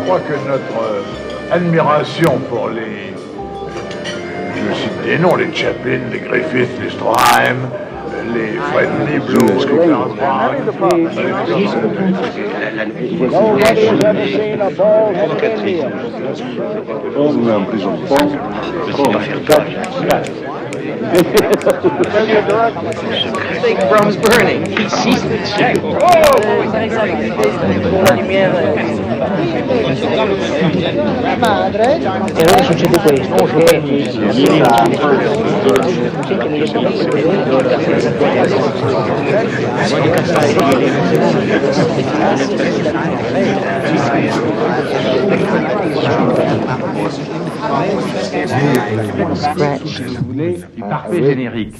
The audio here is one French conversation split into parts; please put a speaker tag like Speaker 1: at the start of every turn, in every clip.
Speaker 1: crois que notre admiration pour les... je cite des noms, les Chaplin, les Griffith, les Stroheim, les Fred Niblo, les Clarence Brown,
Speaker 2: On met en prison.
Speaker 3: Fake Brahms burning. He sees the check.
Speaker 4: E allora succede questo,
Speaker 5: Du parfait générique.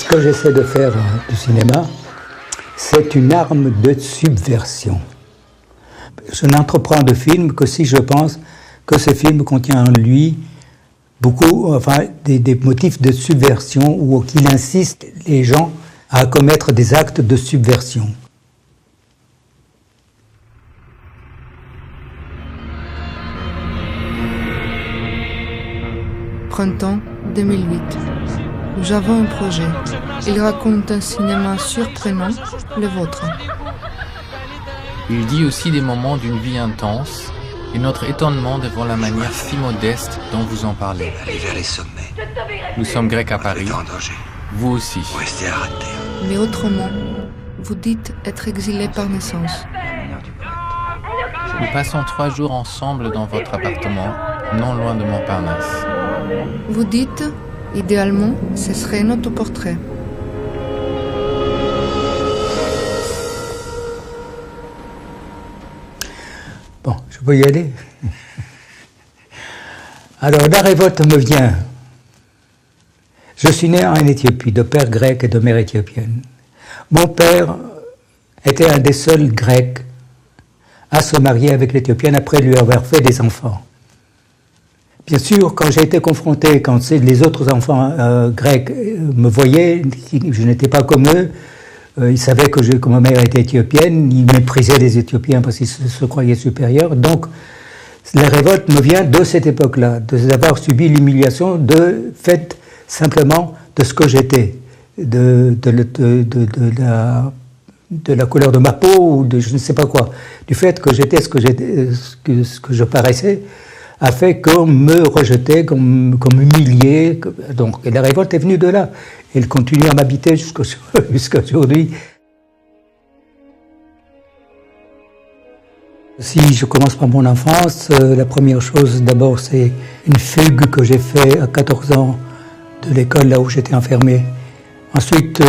Speaker 6: Ce que j'essaie de faire du cinéma, c'est une arme de subversion. Je n'entreprends de film que si je pense que ce film contient en lui beaucoup, des motifs de subversion ou qu'il insiste les gens à commettre des actes de subversion.
Speaker 7: Printemps 2008. Nous avons un projet. Il raconte un cinéma surprenant, le vôtre.
Speaker 8: Il dit aussi des moments d'une vie intense et notre étonnement devant la manière si modeste dont vous en parlez.
Speaker 9: Allez vers les sommets.
Speaker 8: Nous sommes grecs à Paris,
Speaker 9: En danger.
Speaker 8: vous aussi.
Speaker 9: Restez à ras de terre.
Speaker 7: Mais autrement, vous dites être exilé par naissance.
Speaker 8: Nous passons 3 jours ensemble dans votre appartement, non loin de Montparnasse.
Speaker 7: Vous dites, idéalement, ce serait un autoportrait.
Speaker 6: Bon, je peux y aller. Alors, la révolte me vient. Je suis né en Éthiopie, de père grec et de mère éthiopienne. Mon père était un des seuls Grecs à se marier avec l'Éthiopienne après lui avoir fait des enfants. Bien sûr, quand j'ai été confronté, quand les autres enfants grecs me voyaient, je n'étais pas comme eux, ils savaient que ma mère était éthiopienne, ils méprisaient les Éthiopiens parce qu'ils se croyaient supérieurs. Donc, la révolte me vient de cette époque-là, d'avoir subi l'humiliation de fait simplement de ce que j'étais, de la couleur de ma peau ou de je ne sais pas quoi, du fait que j'étais ce que je paraissais, a fait qu'on me rejetait, qu'on m'humiliait. Donc, et la révolte est venue de là. Elle continue à m'habiter jusqu'à aujourd'hui. Si je commence par mon enfance, la première chose, d'abord, c'est une fugue que j'ai faite à 14 ans de l'école, là où j'étais enfermé. Ensuite,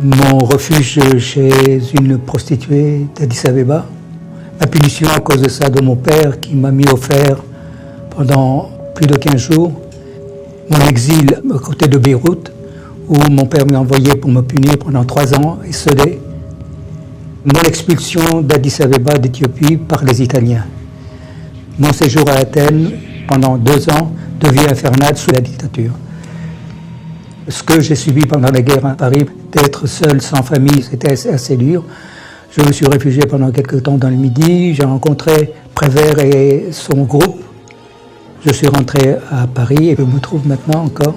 Speaker 6: mon refuge chez une prostituée d'Addis Abeba. Ma punition à cause de ça, de mon père, qui m'a mis au fer pendant plus de 15 jours. Mon exil à côté de Beyrouth, où mon père m'a envoyé pour me punir pendant 3 ans, esselé. Mon expulsion d'Addis Abeba, d'Éthiopie, par les Italiens. Mon séjour à Athènes, pendant 2 ans, de vie infernale sous la dictature. Ce que j'ai subi pendant la guerre à Paris, d'être seul, sans famille, c'était assez dur. Je me suis réfugié pendant quelques temps dans le Midi, j'ai rencontré Prévert et son groupe. Je suis rentré à Paris et je me trouve maintenant encore.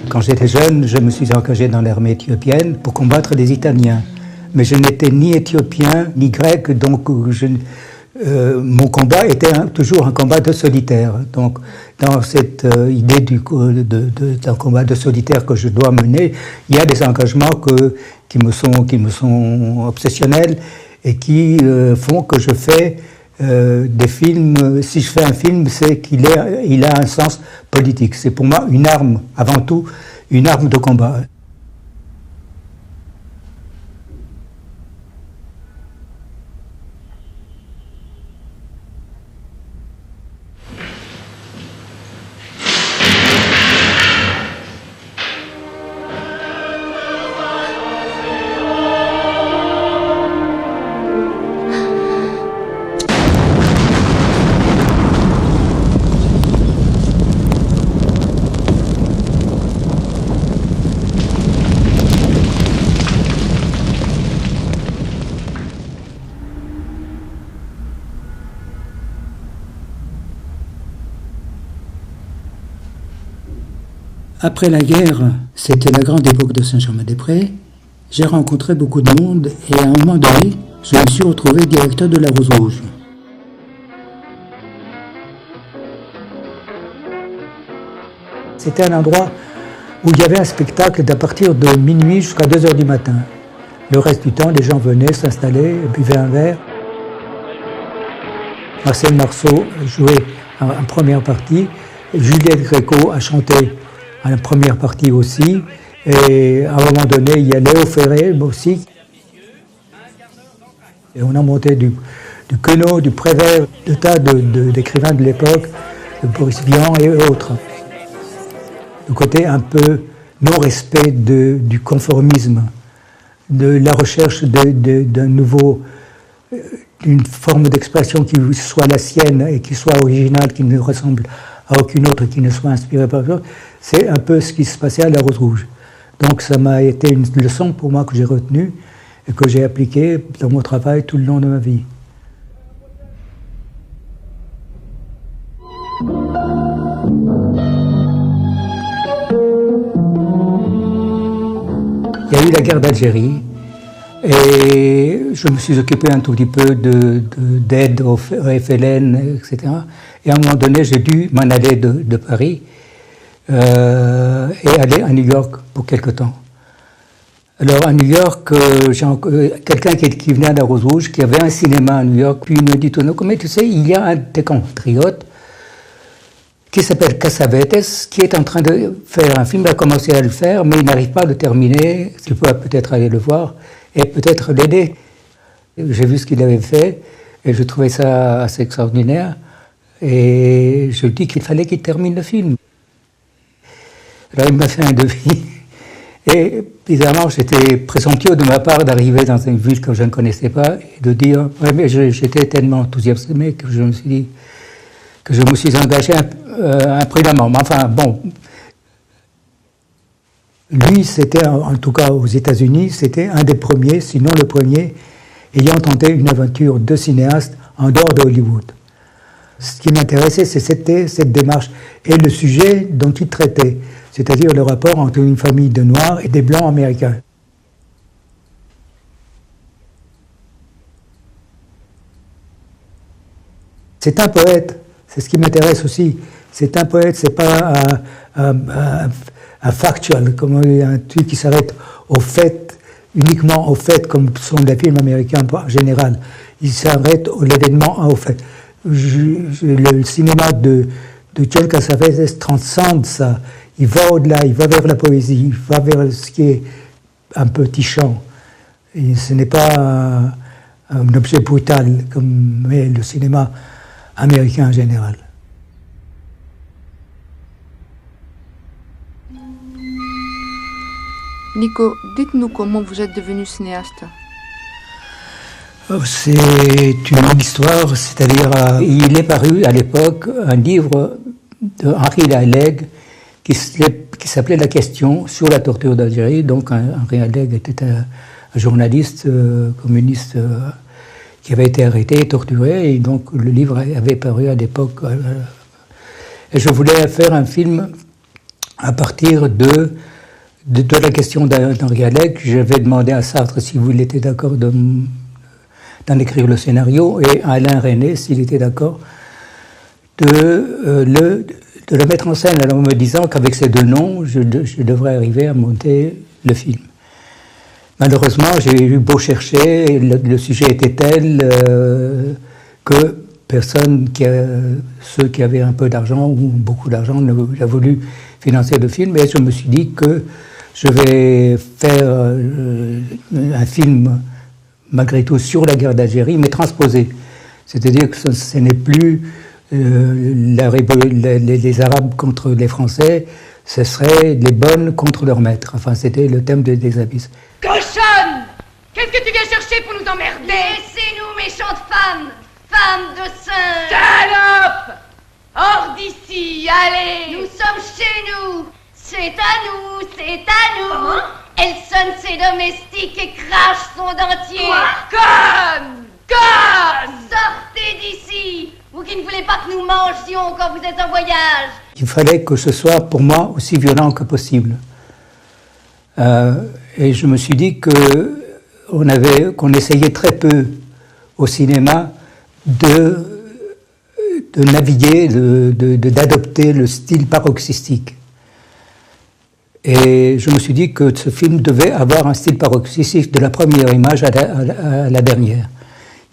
Speaker 6: Quand j'étais jeune, je me suis engagé dans l'armée éthiopienne pour combattre les Italiens. Mais je n'étais ni éthiopien, ni grec, donc mon combat était toujours un combat de solitaire. Donc, dans cette idée d'un combat de solitaire que je dois mener, il y a des engagements qui me sont obsessionnels et qui font que je fais des films. Si je fais un film, c'est qu'il a un sens politique. C'est pour moi une arme, avant tout, une arme de combat. Après la guerre, c'était la grande époque de Saint-Germain-des-Prés. J'ai rencontré beaucoup de monde et à un moment donné, je me suis retrouvé directeur de la Rose Rouge. C'était un endroit où il y avait un spectacle d'à partir de minuit jusqu'à 2h du matin. Le reste du temps, les gens venaient s'installer, buvaient un verre. Marcel Marceau jouait en première partie, Juliette Gréco a chanté en première partie aussi, et à un moment donné, il y a Léo Ferré aussi. Et on a monté du Queneau, du Prévert, de tas d'écrivains de l'époque, de Boris Vian et autres. Le côté un peu non-respect du conformisme, de la recherche d'un nouveau, d'une forme d'expression qui soit la sienne et qui soit originale, qui ne ressemble à aucune autre, qui ne soit inspirée par autre. C'est un peu ce qui se passait à la Rose Rouge. Donc ça m'a été une leçon pour moi que j'ai retenue et que j'ai appliquée dans mon travail tout le long de ma vie. Il y a eu la guerre d'Algérie et je me suis occupé un tout petit peu d'aide au FLN, etc. Et à un moment donné, j'ai dû m'en aller de Paris et aller à New York pour quelque temps. Alors à New York, j'ai quelqu'un qui venait à la Rose Rouge, qui avait un cinéma à New York, puis il me dit tout d'un coup, mais tu sais, il y a un de tes compatriotes qui s'appelle Cassavetes, qui est en train de faire un film, il a commencé à le faire, mais il n'arrive pas à le terminer. Tu peux peut-être aller le voir et peut-être l'aider. J'ai vu ce qu'il avait fait et je trouvais ça assez extraordinaire. Et je lui dis qu'il fallait qu'il termine le film. Alors il m'a fait un devis. Et bizarrement, j'étais présomptueux de ma part d'arriver dans une ville que je ne connaissais pas et de dire, ouais, mais j'étais tellement enthousiasmé que je me suis dit que je me suis engagé imprudemment. Mais enfin, bon. Lui, c'était, en tout cas aux États-Unis, c'était un des premiers, sinon le premier, ayant tenté une aventure de cinéaste en dehors de Hollywood. Ce qui m'intéressait, c'était cette démarche et le sujet dont il traitait, c'est-à-dire le rapport entre une famille de Noirs et des Blancs américains. C'est un poète, c'est ce qui m'intéresse aussi. C'est un poète, c'est pas un factual, comme un truc qui s'arrête au fait, uniquement au fait, comme sont les films américains en général. Il s'arrête à l'événement, au fait. Le cinéma de John Cassavetes transcende ça. Il va au-delà, il va vers la poésie, il va vers ce qui est un petit chant. Et ce n'est pas un objet brutal comme est le cinéma américain en général.
Speaker 7: Nico, dites-nous comment vous êtes devenu cinéaste.
Speaker 6: C'est une longue histoire, c'est-à-dire il est paru à l'époque un livre de Henri Lallègue qui s'appelait La question sur la torture d'Algérie. Donc Henri Lallègue était un journaliste communiste qui avait été arrêté et torturé, et donc le livre avait paru à l'époque. Et je voulais faire un film à partir de la question d'Henri Lallègue. J'avais demandé à Sartre s'il était d'accord de d'en écrire le scénario et à Alain Resnais, s'il était d'accord, de le mettre en scène, alors en me disant qu'avec ces deux noms, je devrais arriver à monter le film. Malheureusement, j'ai eu beau chercher, le sujet était tel que personne, ceux qui avaient un peu d'argent ou beaucoup d'argent, n'a voulu financer le film. Et je me suis dit que je vais faire un film, malgré tout, sur la guerre d'Algérie, mais transposé. C'est-à-dire que ce n'est plus les Arabes contre les Français, ce serait les bonnes contre leurs maîtres. Enfin, c'était le thème des Abysses.
Speaker 2: Cochonne! Qu'est-ce que tu viens chercher pour nous emmerder? Laissez-nous, méchantes femmes! Femmes de singe! Salope! Hors d'ici, allez! Nous sommes chez nous! C'est à nous, c'est à nous! Elle sonne ses domestiques et crache son dentier! Conne! Conne! Sortez d'ici! Vous qui ne voulez pas que nous mangions quand vous êtes en voyage!
Speaker 6: Il fallait que ce soit pour moi aussi violent que possible. Et je me suis dit qu'on essayait très peu au cinéma de naviguer, d'adopter le style paroxystique. Et je me suis dit que ce film devait avoir un style paroxystique de la première image à la dernière,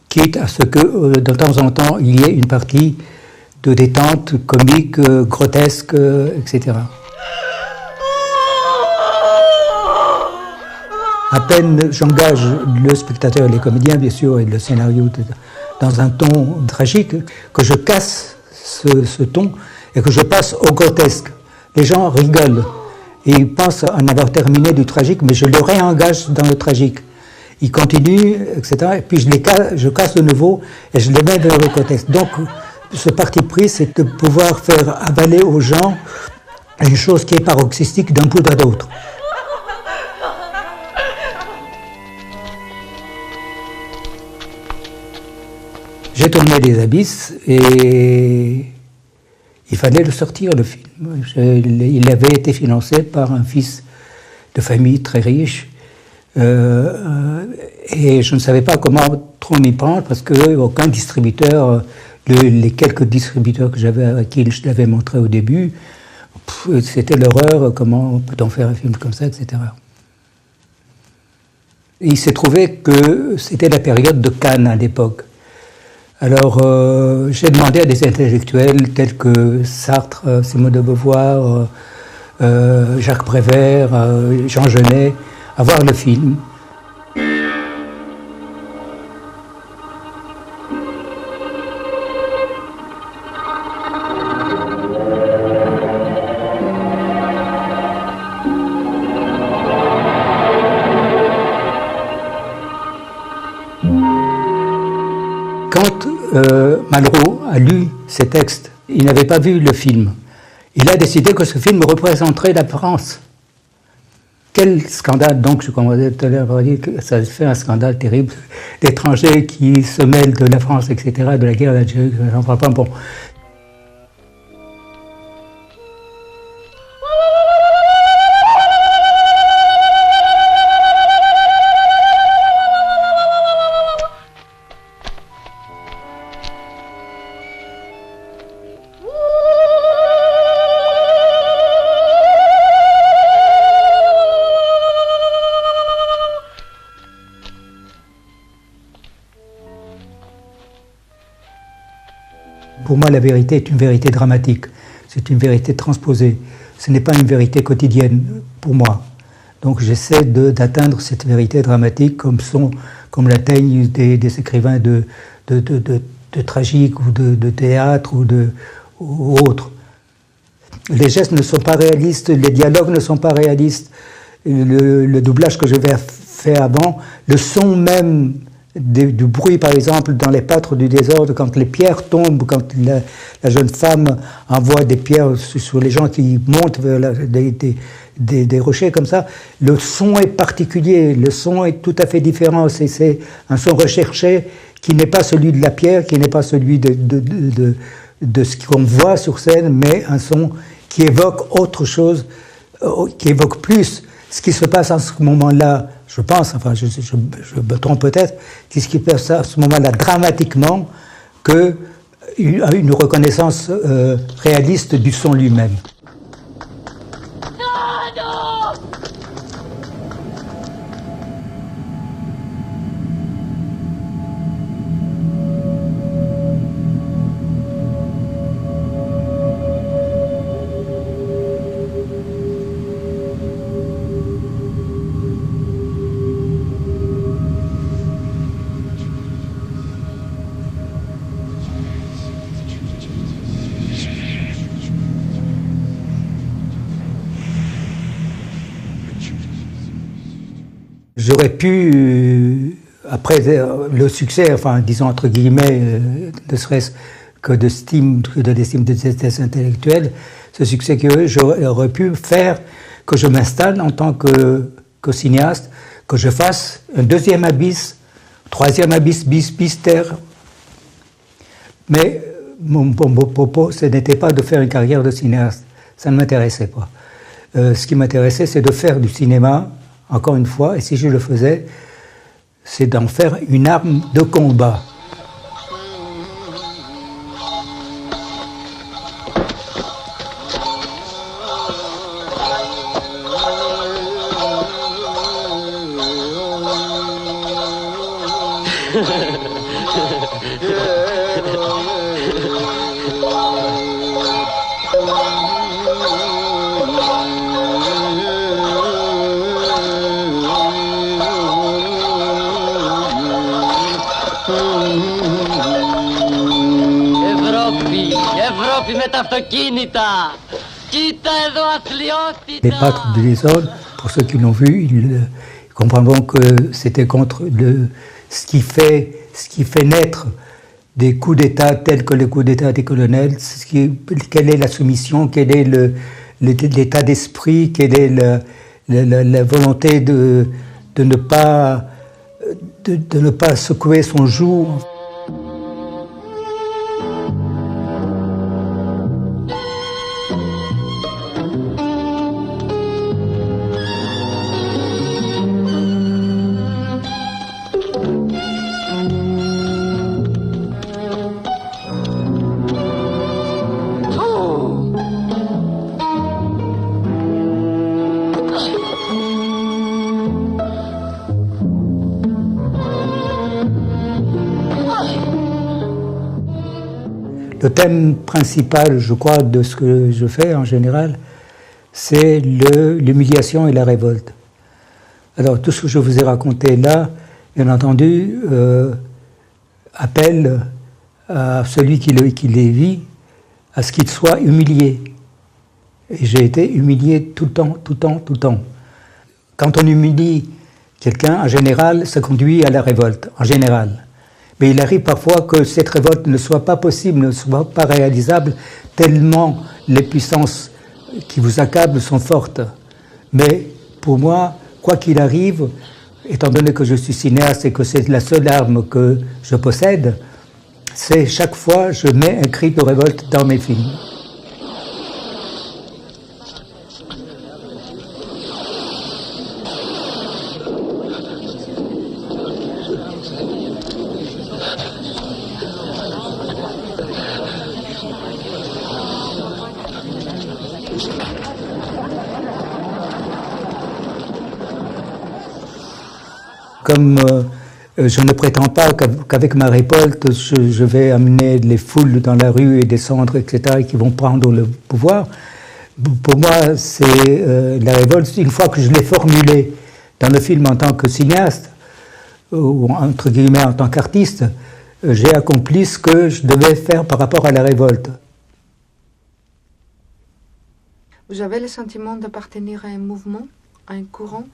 Speaker 6: quitte à ce que de temps en temps il y ait une partie de détente comique, grotesque, etc. À peine j'engage le spectateur et les comédiens, bien sûr, et le scénario dans un ton tragique, que je casse ce ton et que je passe au grotesque. Les gens rigolent et ils pensent en avoir terminé du tragique, mais je le réengage dans le tragique. Ils continuent, etc. Et puis je casse de nouveau et je les mets dans le grotesque. Donc, ce parti pris, c'est de pouvoir faire avaler aux gens une chose qui est paroxystique d'un bout à l'autre. J'ai tourné Les Abysses et il fallait le sortir, le film. Il avait été financé par un fils de famille très riche et je ne savais pas comment trop m'y prendre parce qu'aucun distributeur, les quelques distributeurs que j'avais à qui je l'avais montré au début, c'était l'horreur, comment peut-on faire un film comme ça, etc. Et il s'est trouvé que c'était la période de Cannes à l'époque. Alors, j'ai demandé à des intellectuels tels que Sartre, Simone de Beauvoir, Jacques Prévert, Jean Genet, à voir le film. Quand Malraux a lu ces textes, il n'avait pas vu le film. Il a décidé que ce film représenterait la France. Quel scandale, donc, je commençais tout à l'heure à dire que ça fait un scandale terrible. L'étranger qui se mêle de la France, etc., de la guerre d'Algérie, j'en parle pas. Bon. Pour moi, la vérité est une vérité dramatique. C'est une vérité transposée. Ce n'est pas une vérité quotidienne pour moi. Donc j'essaie d'atteindre cette vérité dramatique comme l'atteignent des écrivains de tragique ou de théâtre ou autres. Les gestes ne sont pas réalistes, les dialogues ne sont pas réalistes. Le doublage que je vais faire avant, le son même du bruit, par exemple, dans les Pâtres du désordre, quand les pierres tombent, quand la jeune femme envoie des pierres sur les gens qui montent vers des rochers comme ça, le son est particulier, le son est tout à fait différent. C'est un son recherché qui n'est pas celui de la pierre, qui n'est pas celui de ce qu'on voit sur scène, mais un son qui évoque autre chose, qui évoque plus ce qui se passe en ce moment-là. je pense, enfin je me trompe peut-être, qu'est-ce qui fait ça à ce moment-là dramatiquement que une reconnaissance réaliste du son lui-même. J'aurais pu, après le succès, enfin disons entre guillemets, ne serait-ce que d'estime de thèse intellectuelle, ce succès que j'aurais pu faire que je m'installe en tant que cinéaste, que je fasse un deuxième abysse, troisième abysse, bis terre. Mais mon propos, ce n'était pas de faire une carrière de cinéaste, ça ne m'intéressait pas. Ce qui m'intéressait, c'est de faire du cinéma. Encore une fois, et si je le faisais, c'est d'en faire une arme de combat. Les pâtres de l'Essonne, pour ceux qui l'ont vu, ils comprendront que c'était contre ce qui fait naître des coups d'État tels que les coups d'État des colonels, quelle est la soumission, quel est l'état d'esprit, quelle est la volonté de ne pas secouer son joug. Le thème principal, je crois, de ce que je fais en général, c'est l'humiliation et la révolte. Alors, tout ce que je vous ai raconté là, bien entendu, appelle à celui qui les vit à ce qu'il soit humilié. Et j'ai été humilié tout le temps. Quand on humilie quelqu'un, en général, ça conduit à la révolte, en général. Mais il arrive parfois que cette révolte ne soit pas possible, ne soit pas réalisable, tellement les puissances qui vous accablent sont fortes. Mais pour moi, quoi qu'il arrive, étant donné que je suis cinéaste et que c'est la seule arme que je possède, c'est chaque fois je mets un cri de révolte dans mes films. Comme je ne prétends pas qu'avec ma révolte, je vais amener les foules dans la rue et descendre, etc., et qui vont prendre le pouvoir, pour moi, c'est la révolte, une fois que je l'ai formulée dans le film en tant que cinéaste, ou entre guillemets en tant qu'artiste, j'ai accompli ce que je devais faire par rapport à la révolte.
Speaker 7: Vous avez le sentiment d'appartenir à un mouvement, à un courant?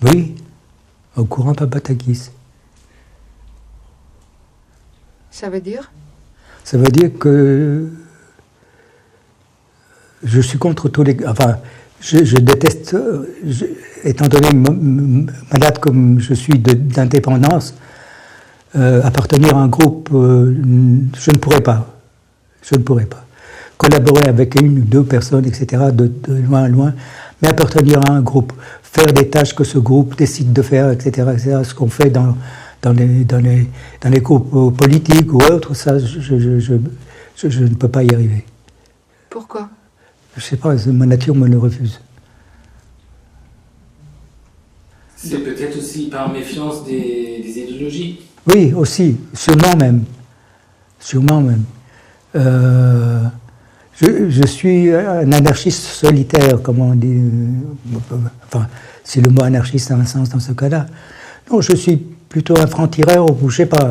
Speaker 6: Oui, au courant Papatakis.
Speaker 7: Ça veut dire? Ça veut dire que je suis contre tous les... Enfin, je déteste, étant donné malade comme je suis d'indépendance, appartenir à un groupe, je ne pourrais pas. Je ne pourrais pas.
Speaker 6: collaborer avec une ou deux personnes, etc., de loin à loin, mais appartenir à un groupe, faire des tâches que ce groupe décide de faire, etc., ce qu'on fait dans les groupes politiques ou autres, ça, je ne peux pas y arriver.
Speaker 7: Pourquoi?
Speaker 6: Je ne sais pas, ma nature me le refuse.
Speaker 10: C'est peut-être aussi par méfiance des idéologies.
Speaker 6: Oui, aussi, sûrement même. Sûrement même. Je suis un anarchiste solitaire, comme on dit. Enfin, c'est le mot anarchiste a un sens dans ce cas-là. Non, je suis plutôt un franc-tireur, ou je sais pas.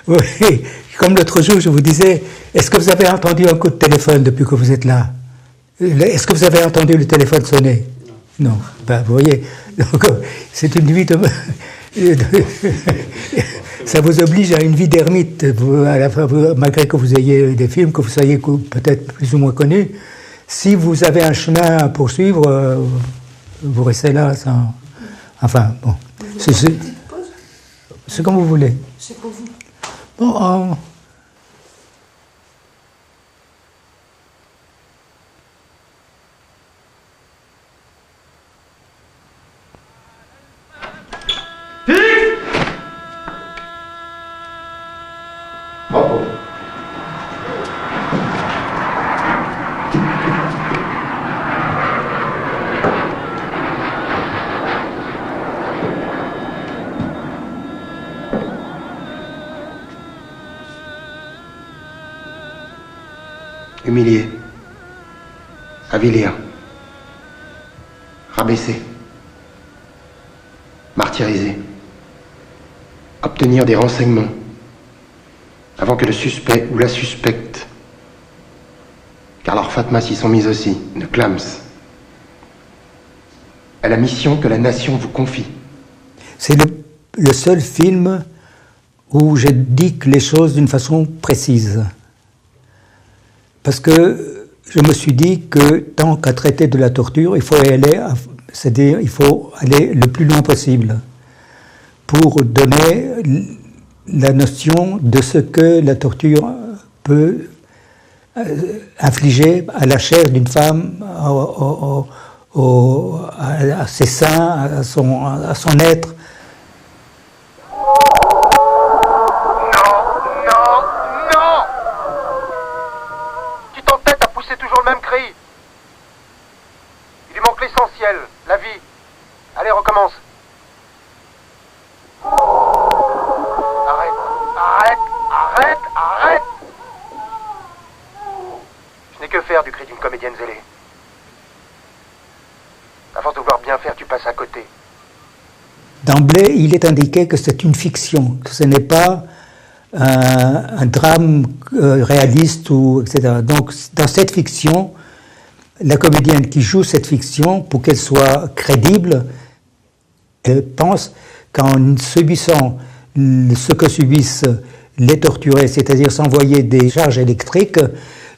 Speaker 6: Oui, comme l'autre jour, je vous disais, est-ce que vous avez entendu un coup de téléphone depuis que vous êtes là? Est-ce que vous avez entendu le téléphone sonner? Non. Ben, vous voyez, donc, c'est une vie de... Ça vous oblige à une vie d'ermite, malgré que vous ayez des films, que vous soyez peut-être plus ou moins connus. Si vous avez un chemin à poursuivre, vous restez là sans... Enfin, bon. C'est comme vous voulez.
Speaker 7: C'est pour vous.
Speaker 6: Bon,
Speaker 11: Humilié, avilir, rabaissé, martyrisé, obtenir des renseignements avant que le suspect ou la suspecte, car leurs Fatma s'y sont mises aussi, ne clament, à la mission que la nation vous confie.
Speaker 6: C'est le seul film où j'indique les choses d'une façon précise. Parce que je me suis dit que tant qu'à traiter de la torture, il faut aller, c'est-à-dire il faut aller le plus loin possible pour donner la notion de ce que la torture peut infliger à la chair d'une femme, à ses seins, à son être.
Speaker 11: L'essentiel, la vie. Allez, recommence. Arrête. Je n'ai que faire du cri d'une comédienne zélée. À force de vouloir bien faire, tu passes à côté.
Speaker 6: D'emblée, il est indiqué que c'est une fiction, que ce n'est pas un drame réaliste, etc. Donc, dans cette fiction, la comédienne qui joue cette fiction, pour qu'elle soit crédible, elle pense qu'en subissant ce que subissent les torturés, c'est-à-dire s'envoyer des charges électriques,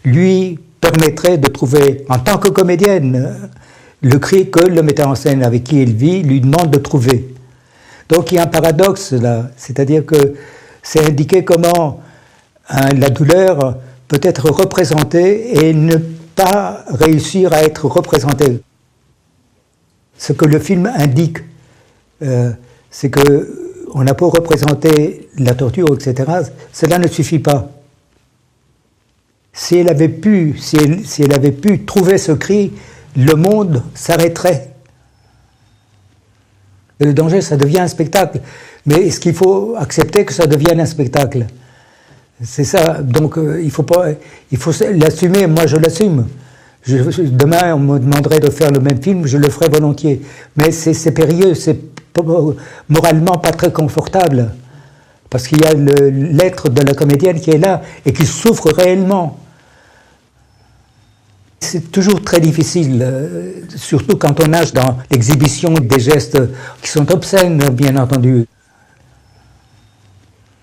Speaker 6: lui permettrait de trouver, en tant que comédienne, le cri que le metteur en scène avec qui elle vit lui demande de trouver. Donc il y a un paradoxe là, c'est-à-dire que c'est indiqué comment la douleur peut être représentée et ne pas réussir à être représenté. Ce que le film indique, c'est que on a beau représenter la torture, etc., cela ne suffit pas. Si elle avait pu trouver ce cri, le monde s'arrêterait. Et le danger, ça devient un spectacle. Mais est-ce qu'il faut accepter que ça devienne un spectacle? C'est ça. Donc, il faut l'assumer. Moi, je l'assume. Demain, on me demanderait de faire le même film, je le ferai volontiers. Mais c'est périlleux, c'est moralement pas très confortable. Parce qu'il y a l'être de la comédienne qui est là et qui souffre réellement. C'est toujours très difficile, surtout quand on nage dans l'exhibition des gestes qui sont obscènes, bien entendu.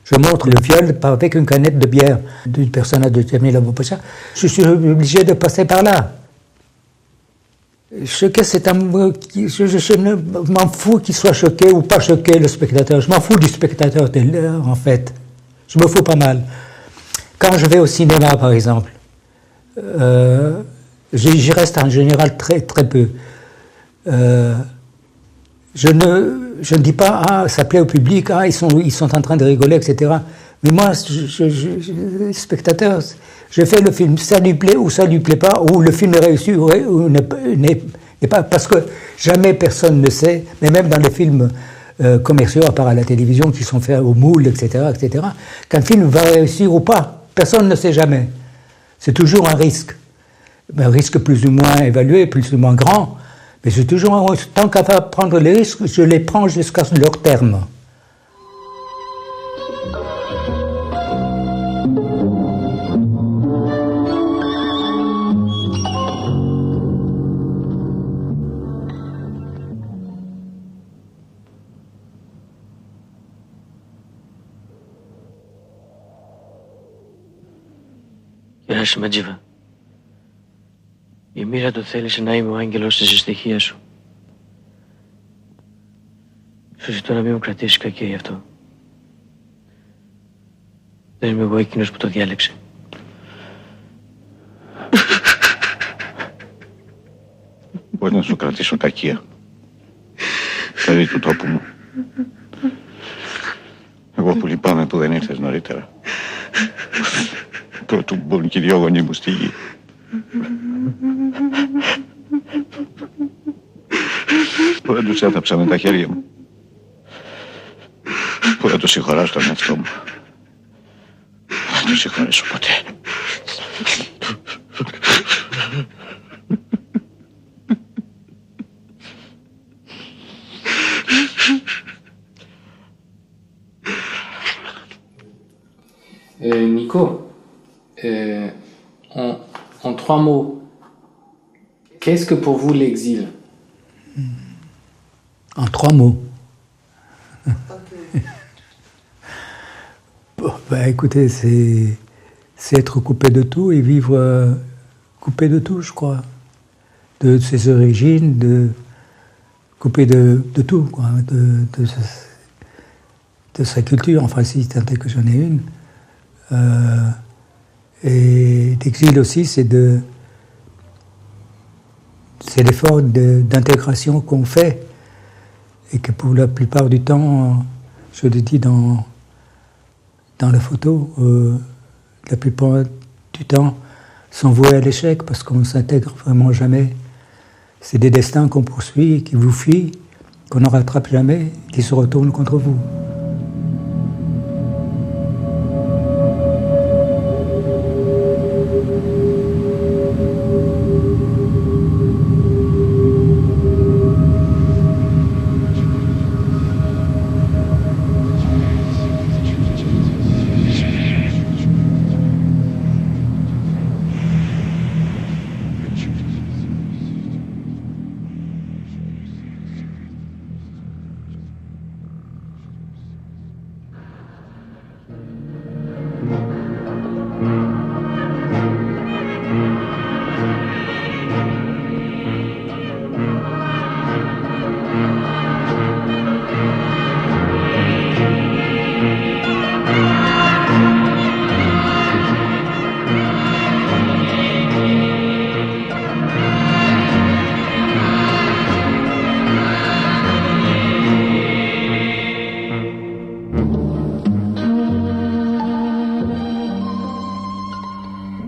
Speaker 6: Je montre le viol avec une canette de bière d'une personne de Jamil Abou Pacha. Je suis obligé de passer par là. Je m'en fous qu'il soit choqué ou pas choqué, le spectateur. Je m'en fous du spectateur, en fait. Je me fous pas mal. Quand je vais au cinéma, par exemple, j'y reste en général très, très peu. Je ne dis pas, ah, ça plaît au public, ah, ils sont en train de rigoler, etc. Mais moi, spectateur, je fais le film, ça lui plaît ou ça lui plaît pas, ou le film est réussi ou n'est pas, parce que jamais personne ne sait, mais même dans les films commerciaux, à part à la télévision, qui sont faits au moule, etc., qu'un film va réussir ou pas, personne ne sait jamais. C'est toujours un risque. Un risque plus ou moins évalué, plus ou moins grand, mais c'est toujours, tant qu'à prendre les risques, je les prends jusqu'à leur terme.
Speaker 4: Ματζίβα. Η μοίρα του θέλησε να είμαι ο άγγελος της δυστυχίας σου. Σου ζητώ να μην μου κρατήσεις κακία γι' αυτό. Δεν είμαι εγώ εκείνος που το διάλεξε.
Speaker 12: Πώς να σου κρατήσω κακία. Παιδί του τόπου μου. Εγώ που λυπάμαι που δεν ήρθες νωρίτερα. Πρώτου μπουν και οι δυο γονείς μου στη γη. Που δεν τους έθαψα με τα χέρια μου. Που δεν τους συγχωράσω τον εαυτό μου. Δεν τους συγχωρέσω ποτέ.
Speaker 8: Nico, en 3 mots, qu'est-ce que pour vous l'exil?
Speaker 6: En 3 mots. Bon, bah, écoutez, c'est être coupé de tout et vivre coupé de tout, je crois. De ses origines, coupé de tout, quoi, de sa culture, enfin si tant est que j'en ai une. Et l'exil aussi, c'est l'effort d'intégration qu'on fait et que pour la plupart du temps, je le dis dans la photo, la plupart du temps sont voués à l'échec parce qu'on ne s'intègre vraiment jamais. C'est des destins qu'on poursuit, qui vous fuient, qu'on ne rattrape jamais, qui se retournent contre vous.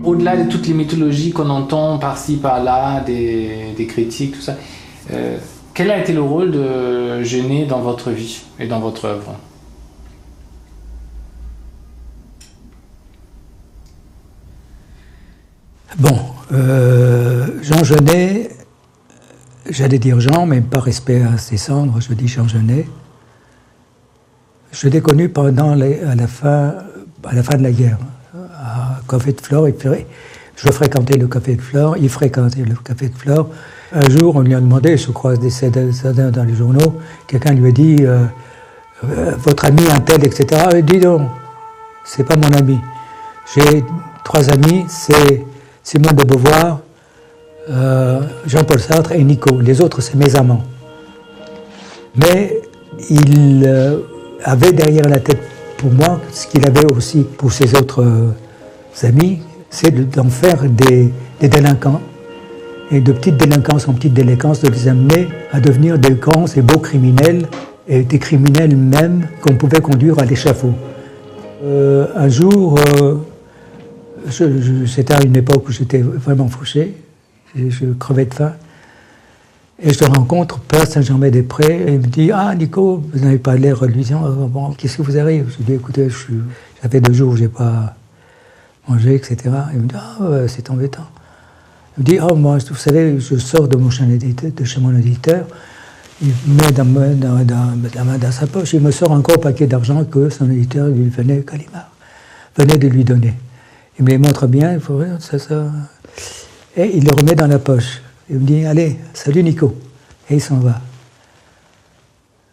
Speaker 8: Au-delà de toutes les mythologies qu'on entend par-ci, par-là, des critiques, tout ça, quel a été le rôle de Genet dans votre vie et dans votre œuvre?
Speaker 6: Bon, Jean Genet, j'allais dire Jean, mais par respect à ses cendres, je dis Jean Genet. Je l'ai connu à la fin de la guerre. À Café de Flore, je fréquentais le Café de Flore, il fréquentait le Café de Flore. Un jour, on lui a demandé, je crois, dans les journaux, quelqu'un lui a dit votre ami un tel, etc. Et dis donc, c'est pas mon ami. J'ai 3 amis, c'est Simone de Beauvoir, Jean-Paul Sartre et Nico. Les autres, c'est mes amants. Mais il avait derrière la tête pour moi ce qu'il avait aussi pour ses autres amis, c'est d'en faire des délinquants, et de petite délinquance en petite délinquance, de les amener à devenir des grands et beaux criminels, et des criminels même qu'on pouvait conduire à l'échafaud. Un jour, c'était à une époque où j'étais vraiment fauché, et je crevais de faim, et je le rencontre, place Saint-Germain-des-Prés, et il me dit « Ah, Nico, vous n'avez pas l'air reluisant, bon, qu'est-ce que vous arrive ?» Je lui dis « Écoutez, ça fait 2 jours que je n'ai pas mangé, etc. » Il me dit « Ah, c'est embêtant. » Il me dit « Oh, moi, vous savez, je sors de chez mon éditeur, il met la main dans sa poche, il me sort encore un paquet d'argent que son éditeur lui venait de lui donner. Il me les montre bien, il faut voir, ça. Et il le remet dans la poche. Il me dit, allez, salut Nico. Et il s'en va.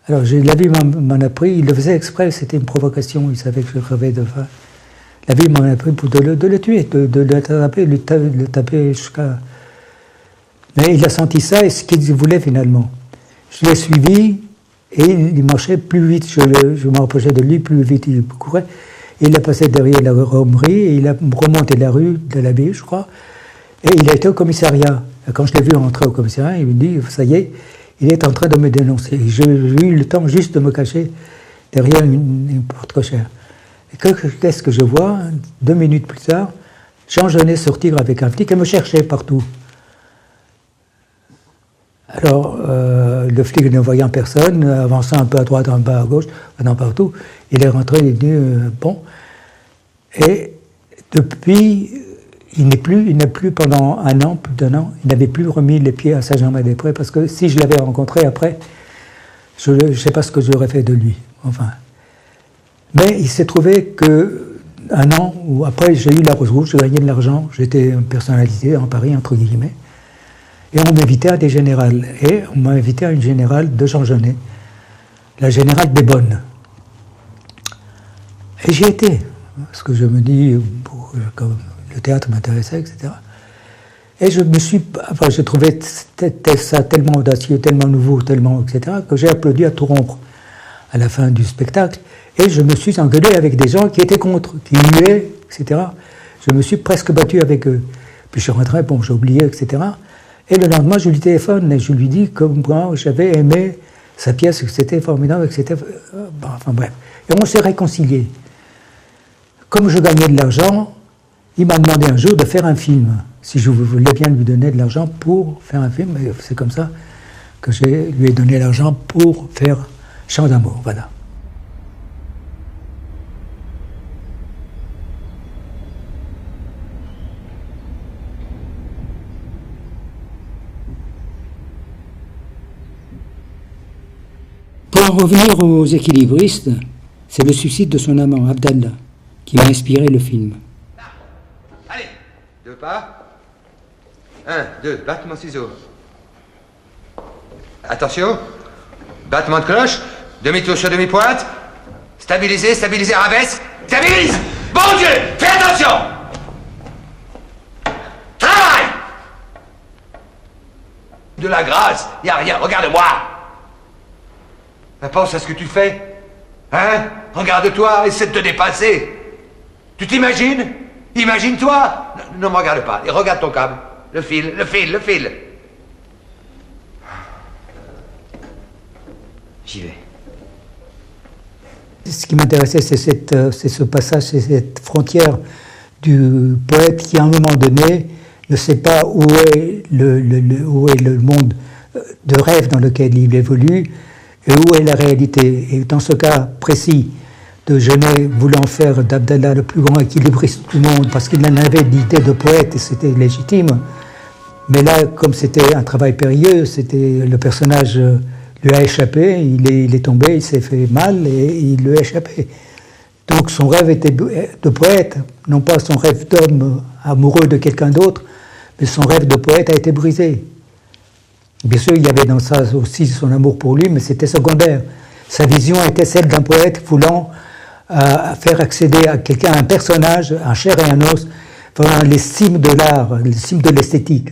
Speaker 6: Alors, la vie m'en a pris, il le faisait exprès, c'était une provocation, il savait que je crevais de faim. La vie m'en a pris pour de le tuer, de l'attraper, le taper jusqu'à... Mais il a senti ça et ce qu'il voulait finalement. Je l'ai suivi et il marchait plus vite, je me rapprochais de lui, plus vite il courait. Il a passé derrière la romerie et il a remonté la rue de la ville, je crois, et il a été au commissariat. Quand je l'ai vu rentrer au commissariat, il me dit, ça y est, il est en train de me dénoncer. J'ai eu le temps juste de me cacher derrière une porte cochère. Et qu'est-ce que je vois? 2 minutes plus tard, Jean Genet sortir avec un flic et me chercher partout. Alors, le flic ne voyant personne, avançant un peu à droite, un peu à gauche, venant partout, il est rentré, il est venu, bon. Et depuis, il n'a plus pendant un an, plus d'1 an, il n'avait plus remis les pieds à Saint-Germain-des-Prés, parce que si je l'avais rencontré après, je ne sais pas ce que j'aurais fait de lui, enfin. Mais il s'est trouvé que 1 an, ou après, j'ai eu la Rose Rouge, j'ai gagné de l'argent, j'étais une personnalité en Paris, entre guillemets. Et on m'invitait à des générales. Et on m'a invité à une générale de Jean Genet, la générale des Bonnes. Et j'y étais, parce que je me dis, comme le théâtre m'intéressait, etc. Et j'ai trouvé ça tellement audacieux, tellement nouveau, tellement, etc., que j'ai applaudi à tout rompre à la fin du spectacle. Et je me suis engueulé avec des gens qui étaient contre, qui huaient, etc. Je me suis presque battu avec eux. Puis je suis rentré, bon, j'ai oublié, etc. Et le lendemain, je lui téléphone et je lui dis que moi, j'avais aimé sa pièce, que c'était formidable, que c'était... enfin bref. Et on s'est réconciliés. Comme je gagnais de l'argent, il m'a demandé un jour de faire un film. Si je voulais bien lui donner de l'argent pour faire un film, et c'est comme ça que je lui ai donné l'argent pour faire Chant d'amour, voilà. Pour en revenir aux équilibristes, c'est le suicide de son amant, Abdallah, qui m'a inspiré le film.
Speaker 13: Allez, 2 pas. 1, 2, battement ciseaux. Attention, battement de cloche, demi-tour sur demi-pointe. Stabilisez, stabilisez, rabaisse. Stabilise. Bon Dieu, fais attention. Travail. De la grâce, y a rien, regarde-moi. Pense à ce que tu fais. Hein? Regarde-toi, essaie de te dépasser. Tu t'imagines? Imagine-toi. Ne me regarde pas. Et regarde ton câble. Le fil, le fil, le fil. J'y vais.
Speaker 6: Ce qui m'intéressait, c'est ce passage, c'est cette frontière du poète qui, à un moment donné, ne sait pas où est le monde de rêve dans lequel il évolue, et où est la réalité. Et dans ce cas précis de Genet voulant faire d'Abdallah le plus grand équilibriste du monde, parce qu'il en avait l'idée de poète et c'était légitime, mais là, comme c'était un travail périlleux, le personnage lui a échappé, il est tombé, il s'est fait mal et il lui a échappé. Donc son rêve était de poète, non pas son rêve d'homme amoureux de quelqu'un d'autre, mais son rêve de poète a été brisé. Bien sûr, il y avait dans ça aussi son amour pour lui, mais c'était secondaire. Sa vision était celle d'un poète voulant faire accéder à quelqu'un, à un personnage, en chair et en os, vraiment les cimes de l'art, les cimes de l'esthétique.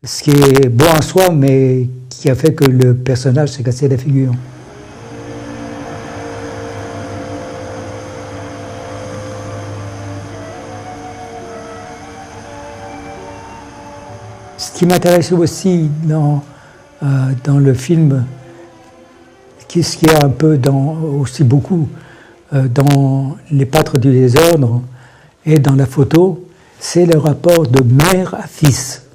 Speaker 6: Ce qui est beau en soi, mais qui a fait que le personnage s'est cassé la figure. Ce qui m'intéresse aussi dans le film, ce qu'il y a un peu aussi beaucoup dans Les Pâtres du désordre et dans la photo, c'est le rapport de mère à fils.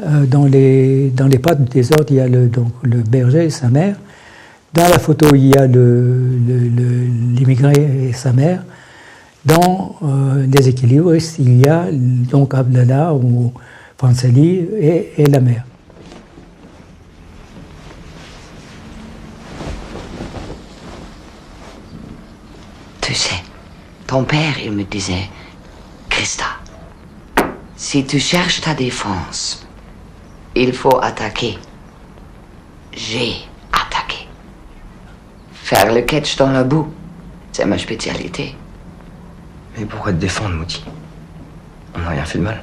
Speaker 6: Dans les Pâtres du désordre, il y a le berger et sa mère. Dans la photo, il y a l'immigré et sa mère. Dans les équilibristes, il y a donc Abdallah ou Franceli et la mère.
Speaker 14: Tu sais, ton père, il me disait, Christa, si tu cherches ta défense, il faut attaquer. J'ai attaqué. Faire le catch dans la boue, c'est ma spécialité.
Speaker 15: Mais pourquoi te défendre, Mouti? On n'a rien fait de mal.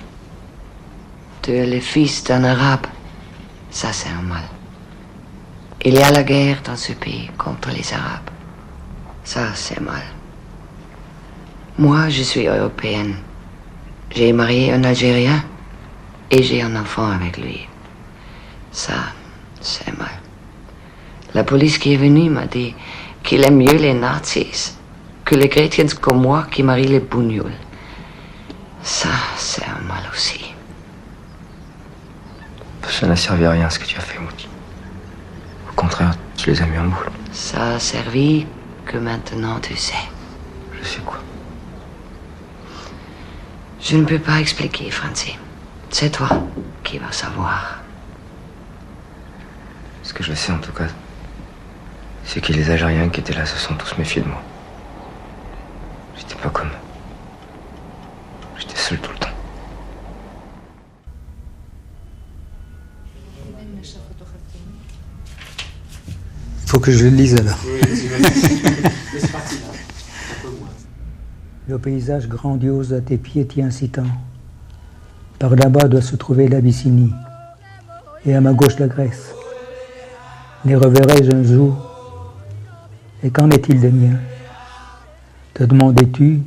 Speaker 14: Tu es le fils d'un arabe. Ça, c'est un mal. Il y a la guerre dans ce pays contre les arabes. Ça, c'est mal. Moi, je suis européenne. J'ai marié un Algérien et j'ai un enfant avec lui. Ça, c'est mal. La police qui est venue m'a dit qu'il aime mieux les nazis que les chrétiens comme moi qui marient les bougnoules. Ça, c'est un mal aussi.
Speaker 15: Ça n'a servi à rien ce que tu as fait, Mouti. Au contraire, tu les as mis en boule.
Speaker 14: Ça a servi que maintenant tu sais.
Speaker 15: Je sais quoi?
Speaker 14: Je ne peux pas expliquer, Francie. C'est toi qui vas savoir.
Speaker 15: Ce que je sais en tout cas, c'est que les Algériens qui étaient là se sont tous méfiés de moi. J'étais pas comme eux. J'étais seul tout le temps.
Speaker 6: Il faut que je le lise alors. Le paysage grandiose à tes pieds t'y incitant. Par là-bas doit se trouver l'Abyssinie, et à ma gauche la Grèce. Les reverrai-je un jour? Et qu'en est-il des miens? Te demandais-tu,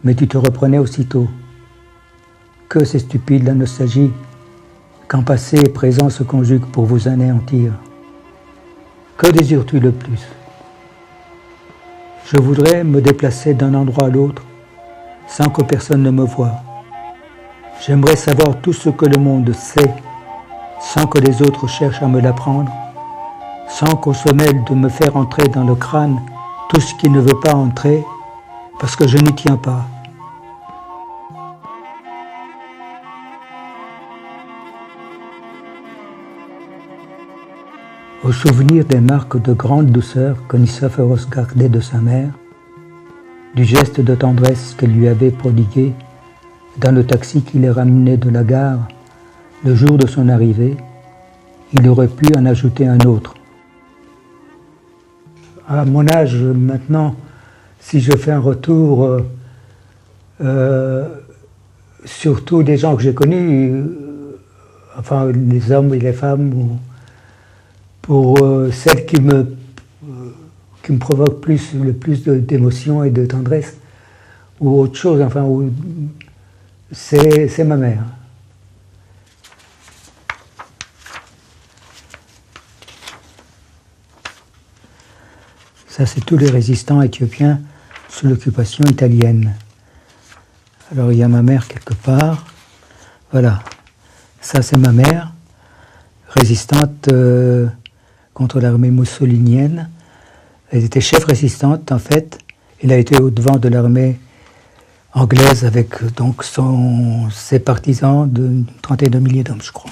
Speaker 6: mais tu te reprenais aussitôt. Que c'est stupide la nostalgie, quand passé et présent se conjuguent pour vous anéantir. Que désires-tu le plus? Je voudrais me déplacer d'un endroit à l'autre, sans que personne ne me voie. J'aimerais savoir tout ce que le monde sait, sans que les autres cherchent à me l'apprendre, sans qu'on se mêle de me faire entrer dans le crâne tout ce qui ne veut pas entrer, parce que je n'y tiens pas. Au souvenir des marques de grande douceur que Nicéphoros gardait de sa mère, du geste de tendresse qu'elle lui avait prodigué dans le taxi qui les ramenait de la gare le jour de son arrivée, il aurait pu en ajouter un autre. À mon âge maintenant, si je fais un retour sur tous les gens que j'ai connus, enfin les hommes et les femmes, pour celle qui me provoque le plus d'émotion et de tendresse, ou autre chose, enfin, c'est ma mère. Ça, c'est tous les résistants éthiopiens sous l'occupation italienne. Alors, il y a ma mère quelque part. Voilà. Ça, c'est ma mère, résistante contre l'armée mussolinienne. Elle était chef résistante, en fait. Elle a été au devant de l'armée anglaise avec donc ses partisans d'une trentaine de milliers d'hommes, je crois.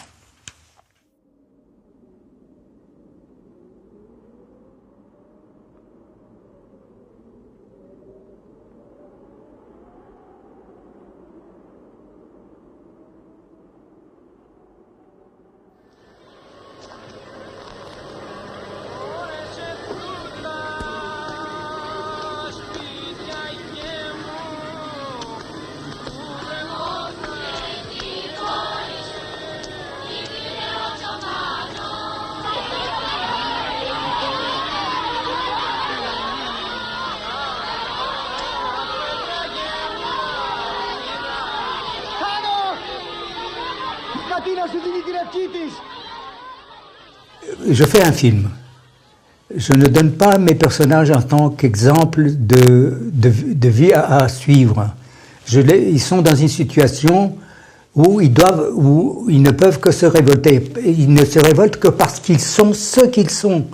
Speaker 6: Je fais un film. Je ne donne pas mes personnages en tant qu'exemple de vie à suivre. Ils sont dans une situation où ils ne peuvent que se révolter. Ils ne se révoltent que parce qu'ils sont ce qu'ils sont.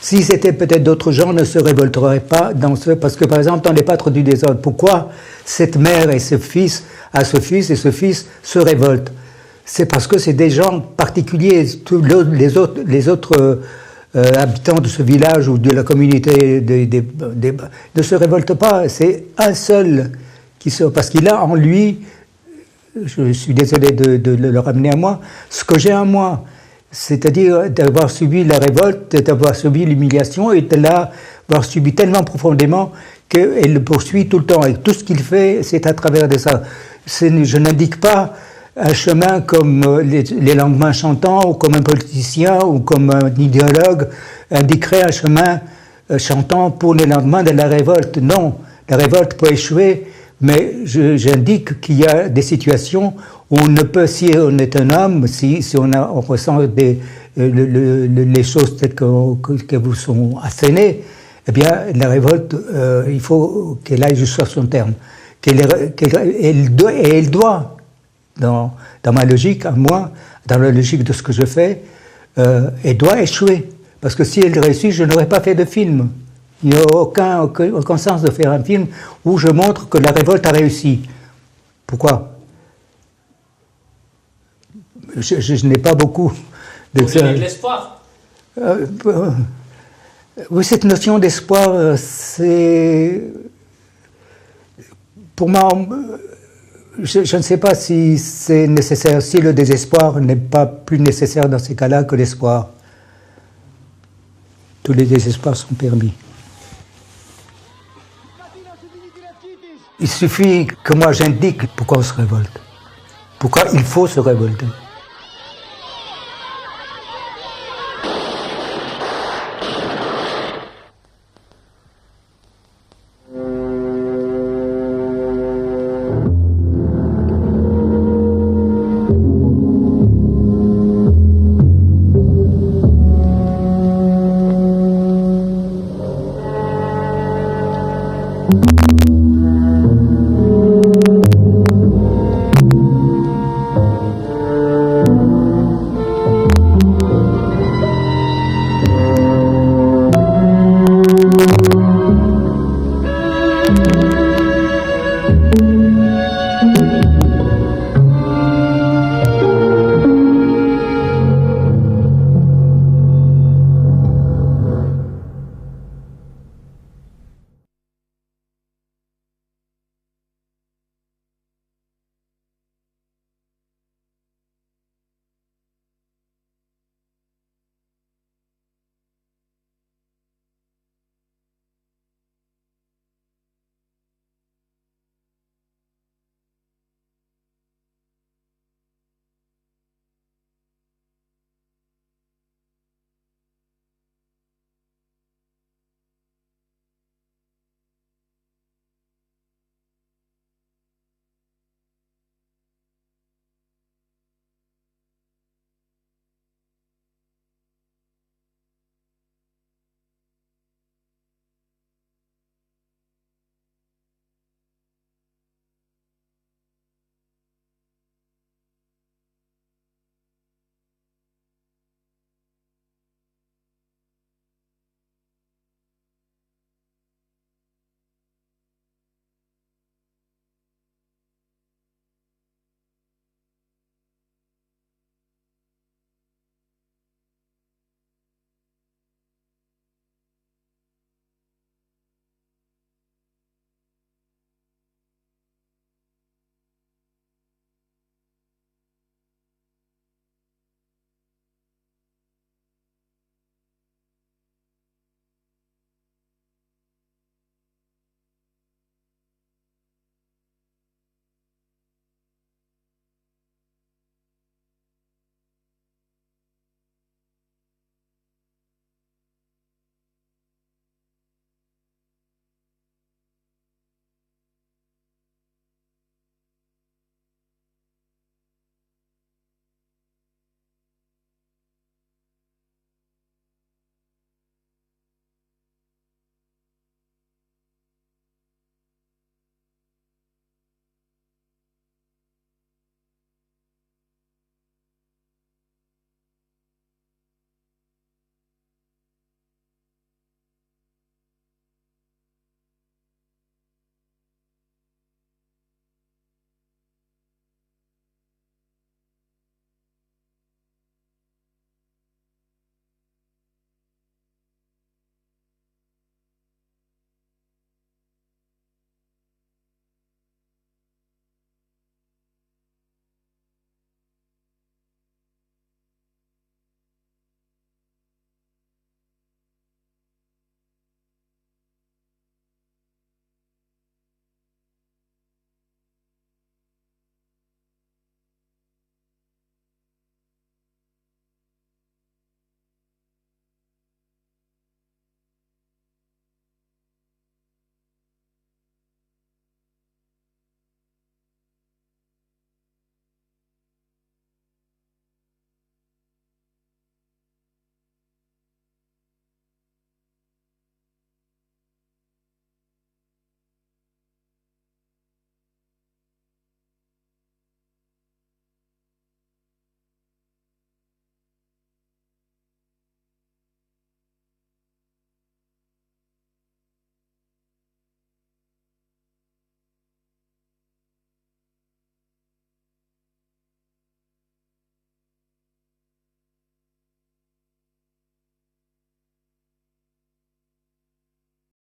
Speaker 6: S'ils étaient peut-être d'autres gens, ne se révolteraient pas parce que, par exemple, dans Les Pâtres du désordre, pourquoi cette mère et ce fils se révoltent? C'est parce que c'est des gens particuliers. Les autres habitants de ce village ou de la communauté ne se révoltent pas. C'est un seul parce qu'il a en lui, je suis désolé de le ramener à moi, ce que j'ai en moi. C'est-à-dire d'avoir subi la révolte, d'avoir subi l'humiliation et de l'avoir subi tellement profondément qu'elle le poursuit tout le temps. Et tout ce qu'il fait, c'est à travers de ça. Je n'indique pas un chemin comme les lendemains chantants, ou comme un politicien, ou comme un idéologue indiquerait un chemin chantant pour les lendemains de la révolte. Non, la révolte peut échouer, mais j'indique qu'il y a des situations où on ne peut, si on est un homme, si on ressent les choses telles que vous sont assénées, eh bien, la révolte, il faut qu'elle aille jusqu'à son terme. Elle doit, dans ma logique, à moi, dans la logique de ce que je fais, elle doit échouer. Parce que si elle réussit, je n'aurais pas fait de film. Il n'y a aucun sens de faire un film où je montre que la révolte a réussi. Pourquoi ? Je n'ai pas beaucoup
Speaker 10: de l'espoir.
Speaker 6: Oui, cette notion d'espoir, c'est... Pour moi, je ne sais pas si c'est nécessaire, si le désespoir n'est pas plus nécessaire dans ces cas-là que l'espoir. Tous les désespoirs sont permis. Il suffit que moi j'indique pourquoi on se révolte, pourquoi il faut se révolter.